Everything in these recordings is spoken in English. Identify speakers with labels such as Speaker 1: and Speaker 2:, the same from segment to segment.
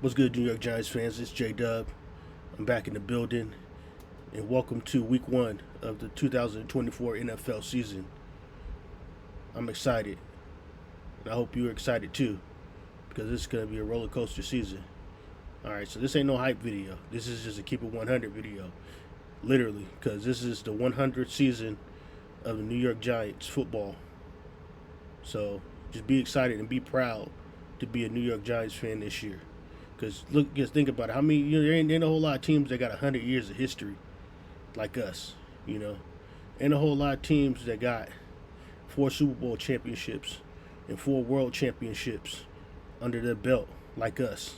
Speaker 1: What's good, New York Giants fans? It's J Dub. I'm back in the building, and welcome to Week 1 of the 2024 NFL season. I'm excited, and I hope you're excited too, because this is going to be a roller coaster season. All right, so this ain't no hype video. This is just a keep it 100 video, literally, because this is the 100th season of the New York Giants football. So just be excited and be proud to be a New York Giants fan this year. Because look, just think about it. How many? There ain't a whole lot of teams that got 100 years of history like us. You know, ain't a whole lot of teams that got 4 Super Bowl championships and 4 World Championships under their belt like us.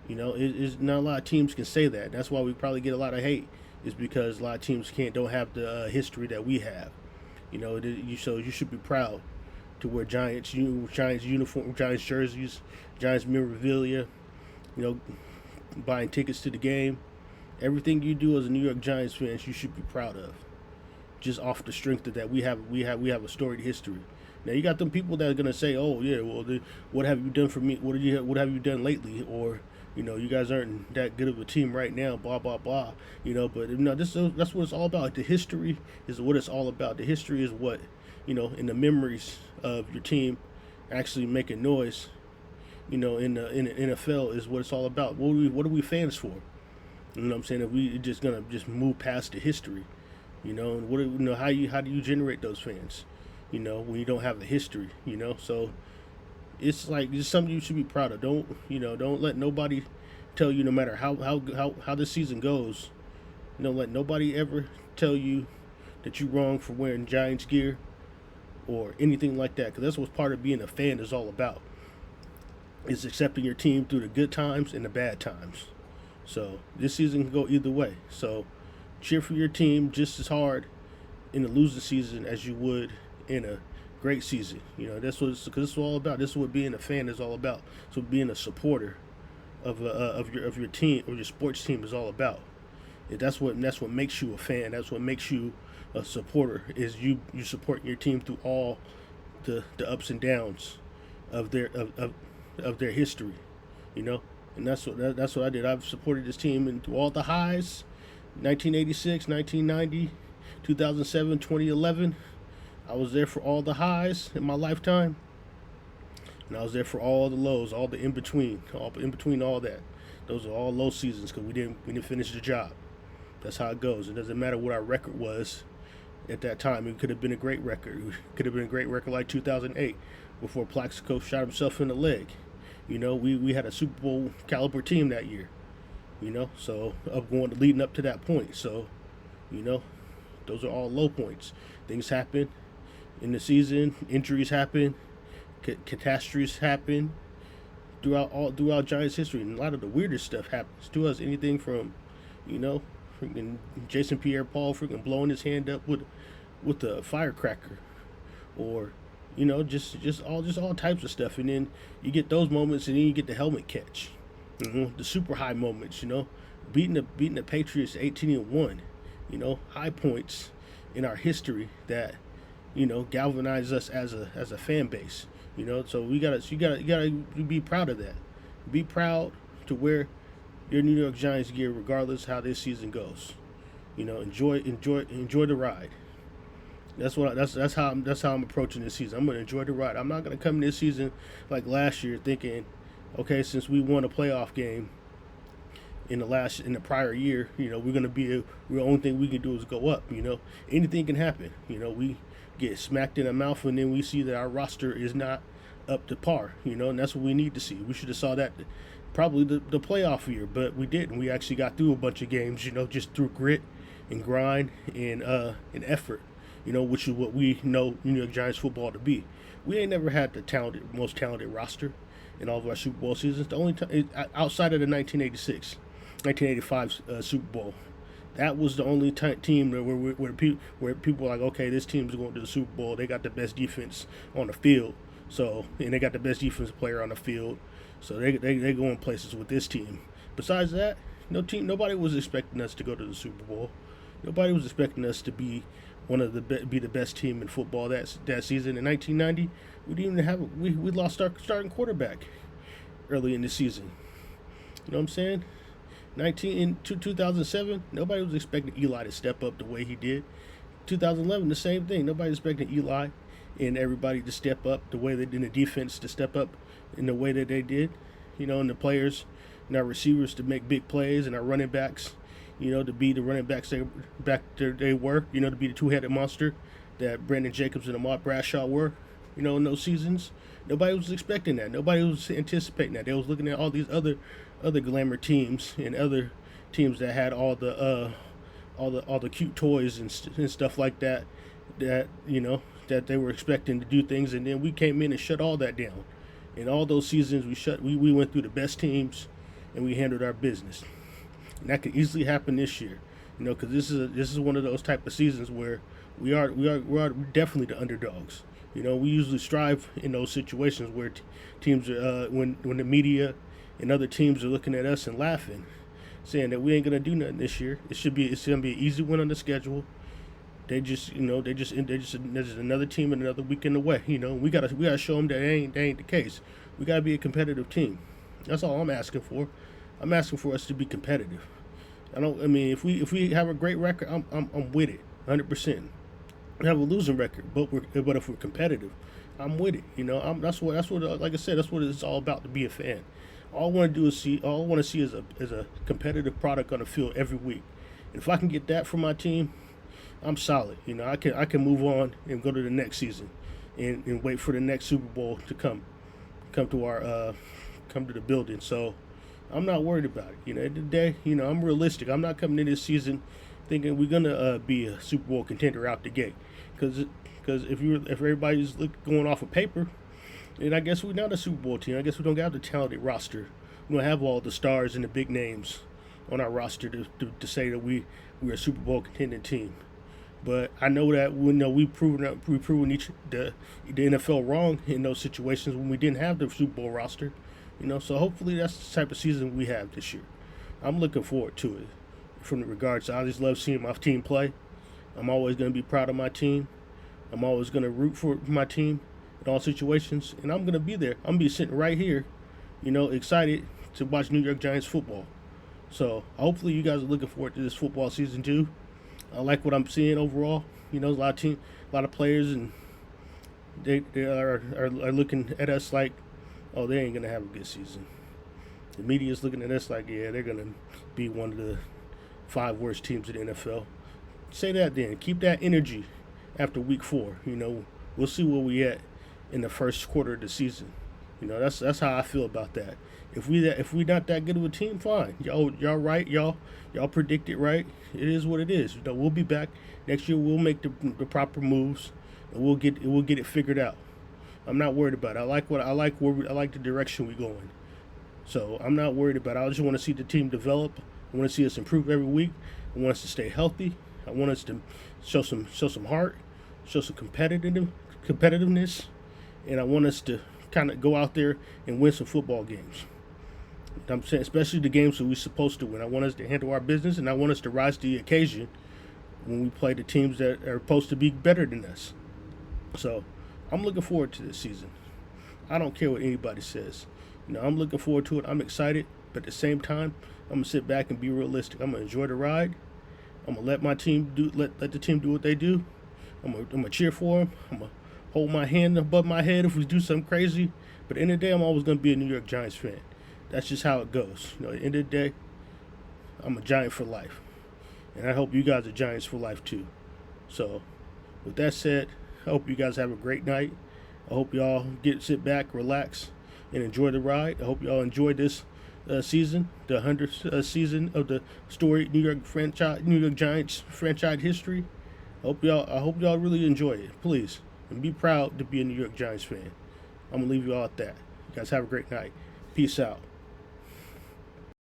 Speaker 1: It's not a lot of teams can say that. That's why we probably get a lot of hate. Is because a lot of teams don't have the history that we have. So you should be proud to wear Giants uniform, Giants jerseys, Giants memorabilia. Buying tickets to the game. Everything you do as a New York Giants fan, you should be proud of. Just off the strength of that, we have a storied history. Now you got them people that are gonna say, "Oh yeah, well, what have you done for me? What have you done lately?" Or you guys aren't that good of a team right now. Blah blah blah. But that's what it's all about. The history is what it's all about. The history is what in the memories of your team actually making noise. In the NFL is what it's all about. What are we fans for? You know what I'm saying? If we just gonna just move past the history, and how do you generate those fans? When you don't have the history, so it's like just something you should be proud of. Don't let nobody tell you, no matter how this season goes, don't let nobody ever tell you that you're wrong for wearing Giants gear or anything like that, because that's what part of being a fan is all about. Is accepting your team through the good times and the bad times. So this season can go either way. So cheer for your team just as hard in a losing season as you would in a great season. That's what it's all about. This is what being a fan is all about. So being a supporter of your team or your sports team is all about. That's what makes you a fan. That's what makes you a supporter. Is you supporting your team through all the ups and downs of their history. And that's what I did. I've supported this team and through all the highs, 1986, 1990, 2007, 2011. I was there for all the highs in my lifetime, and I was there for all the lows, all the in between, all that. Those are all low seasons because we didn't finish the job. That's how it goes. It doesn't matter what our record was at that time. It could have been a great record. It could have been a great record like 2008 before Plaxico shot himself in the leg. We had a Super Bowl caliber team that year. So leading up to that point. So, those are all low points. Things happen in the season. Injuries happen. Catastrophes happen throughout Giants history, and a lot of the weirdest stuff happens to us. Anything from, freaking Jason Pierre-Paul freaking blowing his hand up with a firecracker, or just all types of stuff. And then you get those moments, and then you get the helmet catch, the super high moments. Beating the Patriots 18-1. High points in our history that galvanize us as a fan base. So you gotta be proud of that. Be proud to wear your New York Giants gear regardless how this season goes. Enjoy the ride. That's how I'm approaching this season. I'm gonna enjoy the ride. I'm not gonna come this season like last year thinking, okay, since we won a playoff game in the prior year, we're gonna the only thing we can do is go up. Anything can happen. We get smacked in the mouth, and then we see that our roster is not up to par. And that's what we need to see. We should have saw that probably the playoff year, but we didn't. We actually got through a bunch of games, just through grit and grind and effort. Which is what we know New York Giants football to be. We ain't never had the most talented roster in all of our Super Bowl seasons. The only time outside of the 1985 Super Bowl, that was the only team where people were like, okay, this team's going to the Super Bowl. They got the best defense on the field, and they got the best defensive player on the field, so they going places with this team. Besides that, nobody was expecting us to go to the Super Bowl. Nobody was expecting us to be be the best team in football that season. In 1990, we didn't even we lost our starting quarterback. early in the season. You know what I'm saying? 2007, nobody was expecting Eli to step up the way he did. 2011, the same thing. Nobody was expecting Eli and everybody to step up the way they did, in the defense to step up in the way that they did. And the players and our receivers to make big plays, and our running backs, to be the running backs they were, to be the two-headed monster that Brandon Jacobs and Ahmad Bradshaw were, in those seasons. Nobody was expecting that. Nobody was anticipating that. They was looking at all these other glamour teams and other teams that had all the cute toys and stuff like that that they were expecting to do things, and then we came in and shut all that down. In all those seasons, we went through the best teams and we handled our business. And that could easily happen this year, because this is one of those type of seasons where we are definitely the underdogs. We usually strive in those situations where teams are when the media and other teams are looking at us and laughing, saying that we ain't gonna do nothing this year. It's gonna be an easy win on the schedule. They just there's another team and another weekend away. We gotta show them that ain't the case. We gotta be a competitive team. That's all I'm asking for. I'm asking for us to be competitive. If we have a great record, I'm with it, 100%. We have a losing record, but if we're competitive, I'm with it. That's what like I said, that's what it's all about to be a fan. All I want to see is a competitive product on the field every week. And if I can get that from my team, I'm solid. I can move on and go to the next season, and wait for the next Super Bowl to come to the building. So I'm not worried about it. At the end of the day, I'm realistic. I'm not coming in this season thinking we're gonna be a Super Bowl contender out the gate. Because if everybody's going off of paper, then I guess we're not a Super Bowl team. I guess we don't have the talented roster. We don't have all the stars and the big names on our roster to say that we're a Super Bowl contending team. But I know that we've proven the NFL wrong in those situations when we didn't have the Super Bowl roster. So hopefully that's the type of season we have this year. I'm looking forward to it. From the regards, I just love seeing my team play. I'm always going to be proud of my team. I'm always going to root for my team in all situations, and I'm going to be there. I'm going to be sitting right here, excited to watch New York Giants football. So hopefully you guys are looking forward to this football season too. I like what I'm seeing overall. A lot of players, and they are looking at us like, oh, they ain't gonna have a good season. The media's looking at us like, yeah, they're gonna be one of the 5 worst teams in the NFL. Say that then. Keep that energy after week 4. We'll see where we at in the first quarter of the season. That's how I feel about that. If we not that good of a team, fine. Y'all right. Y'all predicted right. It is what it is. We'll be back next year. We'll make the proper moves, and we'll get it figured out. I'm not worried about it. I like the direction we're going. So I'm not worried about it. I just want to see the team develop. I want to see us improve every week. I want us to stay healthy. I want us to show some heart, show some competitiveness, and I want us to kind of go out there and win some football games. I'm saying, especially the games that we're supposed to win. I want us to handle our business, and I want us to rise to the occasion when we play the teams that are supposed to be better than us. So I'm looking forward to this season. I don't care what anybody says. I'm looking forward to it. I'm excited, but at the same time, I'm gonna sit back and be realistic. I'm gonna enjoy the ride. I'm gonna let my team let the team do what they do. I'm gonna cheer for them. I'm gonna hold my hand above my head if we do something crazy. But at the end of the day, I'm always gonna be a New York Giants fan. That's just how it goes. At the end of the day, I'm a Giant for life, and I hope you guys are Giants for life too. So, with that said, I hope you guys have a great night. I hope y'all sit back, relax, and enjoy the ride. I hope y'all enjoyed this season, the 100th season of the storied New York Giants franchise history. I hope y'all really enjoy it, please, and be proud to be a New York Giants fan. I'm gonna leave you all at that. You guys have a great night. Peace out.